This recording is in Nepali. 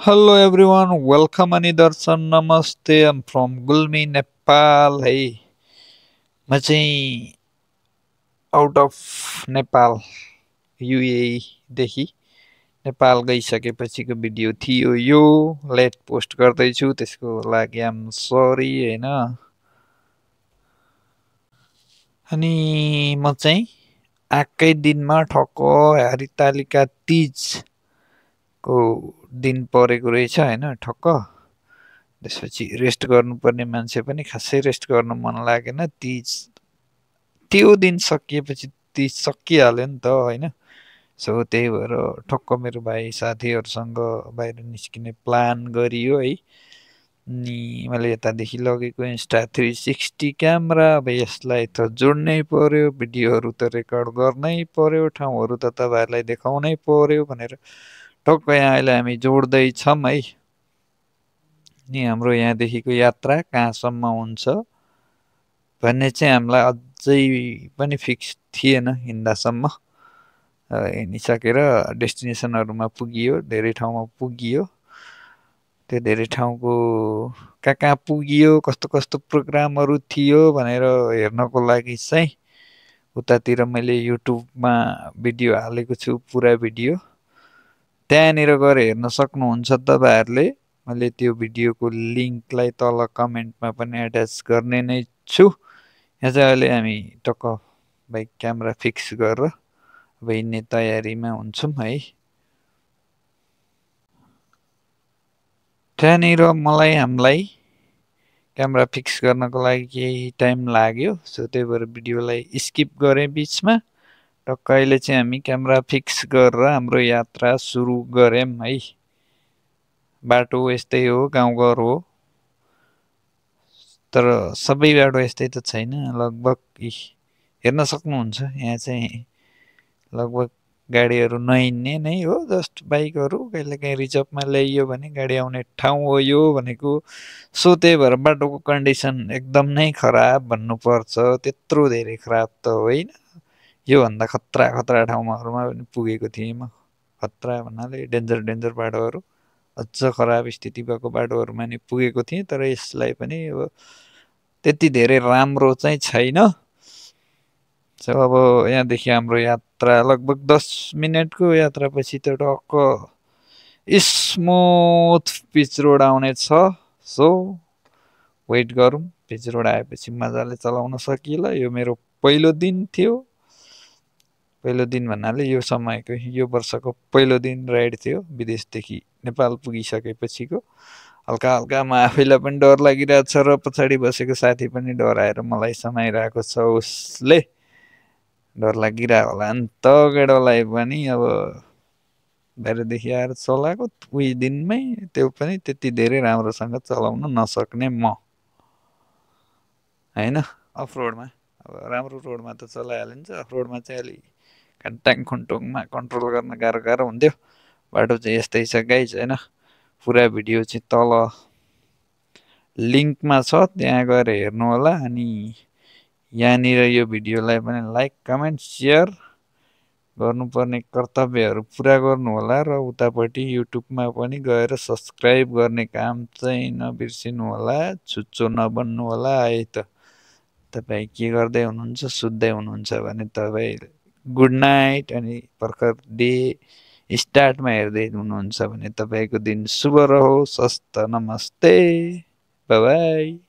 Hello everyone, welcome Anidarsan. Namaste. I'm from Gulmi, Nepal. है म चाहिँ आउट अफ नेपाल युएई देखि नेपाल गइसकेपछिको भिडियो थियो यो लेट पोस्ट गर्दैछु त्यसको लागि आम सरी हैन। अनि म चाहिँ आएकै दिनमा ठक्क हरितालिका तीजको दिन परेको रहेछ हैन ठक्क। त्यसपछि रेस्ट गर्नुपर्ने मान्छे पनि खासै रेस्ट गर्न मन लागेन। त्यो दिन सकिएपछि तिज सकिहाल्यो नि त होइन। सो त्यही भएर ठक्क मेरो भाइ साथीहरूसँग बाहिर निस्किने प्लान गरियो है। अनि मैले यतादेखि लगेको Insta360 क्यामेरा। अब यसलाई त जोड्नै पर्यो, भिडियोहरू त रेकर्ड गर्नै पर्यो, ठाउँहरू त तपाईँहरूलाई देखाउनै पर्यो भनेर ठक्क यहाँ अहिले हामी जोड्दैछौँ है। अनि हाम्रो यहाँदेखिको यात्रा कहाँसम्म हुन्छ भन्ने चाहिँ हामीलाई अझै पनि फिक्स थिएन हिँड्दासम्म। हिँडिसकेर डेस्टिनेसनहरूमा पुगियो, धेरै ठाउँमा पुगियो। त्यो धेरै ठाउँको कहाँ कहाँ पुगियो, कस्तो कस्तो प्रोग्रामहरू थियो भनेर हेर्नको लागि चाहिँ उतातिर मैले युट्युबमा भिडियो हालेको छु, पुरा भिडियो। त्यहाँनिर गएर हेर्न सक्नुहुन्छ तपाईँहरूले। मैले त्यो भिडियोको लिङ्कलाई तल कमेन्टमा पनि एट्याच गर्ने नै छु। यहाँ चाहिँ अहिले हामी टक्क बाइक क्यामेरा फिक्स गरेर अब हिँड्ने तयारीमा हुन्छौँ है। त्यहाँनिर हामीलाई क्यामेरा फिक्स गर्नको लागि केही टाइम लाग्यो। सो त्यही भएर भिडियोलाई स्किप गरेँ बिचमा। टक्क अहिले चाहिँ हामी क्यामेरा फिक्स गरेर हाम्रो यात्रा सुरु गऱ्यौँ है। बाटो यस्तै हो, गाउँघर हो, तर सबै बाटो यस्तै त छैन। लगभग हेर्न सक्नुहुन्छ यहाँ चाहिँ लगभग गाडीहरू नहिँड्ने नै हो, जस्ट बाइकहरू कहिलेकाहीँ रिजर्भमा ल्याइयो भने गाडी आउने ठाउँ हो यो भनेको। सो त्यही भएर बाटोको कन्डिसन एकदम नै खराब भन्नुपर्छ। त्यत्रो धेरै खराब त होइन, योभन्दा खतरा खतरा ठाउँहरूमा पनि पुगेको थिएँ म। खतरा भन्नाले डेन्जर डेन्जर बाटोहरू, अझ खराब स्थिति भएको बाटोहरूमा नि पुगेको थिएँ। तर यसलाई पनि अब त्यति धेरै राम्रो चाहिँ छैन। सो अब यहाँदेखि हाम्रो यात्रा लगभग 10 मिनटको यात्रापछि त टक्क स्मुथ पिच रोड आउनेछ। सो वेट गरौँ, पिच रोड आएपछि मजाले चलाउन सकिएला। यो मेरो पहिलो दिन थियो। पहिलो दिन भन्नाले यो समयको, यो वर्षको पहिलो दिन राइड थियो विदेशदेखि नेपाल पुगिसकेपछिको। हल्का हल्का म आफैलाई पनि डर लागिरहेको छ र पछाडि बसेको साथी पनि डराएर मलाई समाइरहेको छ। उसले डर लागिरहेको होला नि त केटोलाई पनि। अब बाहिरदेखि आएर चलाएको उही दिनमै, त्यो पनि त्यति धेरै राम्रोसँग चलाउन नसक्ने म होइन। अफ रोडमा अब राम्रो रोडमा त चलाइहालिन्छ, अफ रोडमा चाहिँ अलि खान्टाङ खुन्टुङमा कन्ट्रोल गर्न गाह्रो गाह्रो हुन्थ्यो। बाटो चाहिँ यस्तै छ गाइज होइन। पुरा भिडियो चाहिँ तल लिङ्कमा छ, त्यहाँ गएर हेर्नु होला। अनि यहाँनिर यो भिडियोलाई पनि लाइक कमेन्ट सेयर गर्नुपर्ने कर्तव्यहरू पुरा गर्नु होला। र उतापट्टि युट्युबमा पनि गएर सब्सक्राइब गर्ने काम चाहिँ नबिर्सिनु होला, छुच्चो नबन्नु होला है त। तपाईँ के गर्दै हुनुहुन्छ, सुत्दै हुनुहुन्छ भने तपाईँ गुड नाइट। अनि भर्खर डे स्टार्टमा हेर्दै हुनुहुन्छ भने तपाईँको दिन शुभ रहोस्। हस्त नमस्ते, बाई बाई।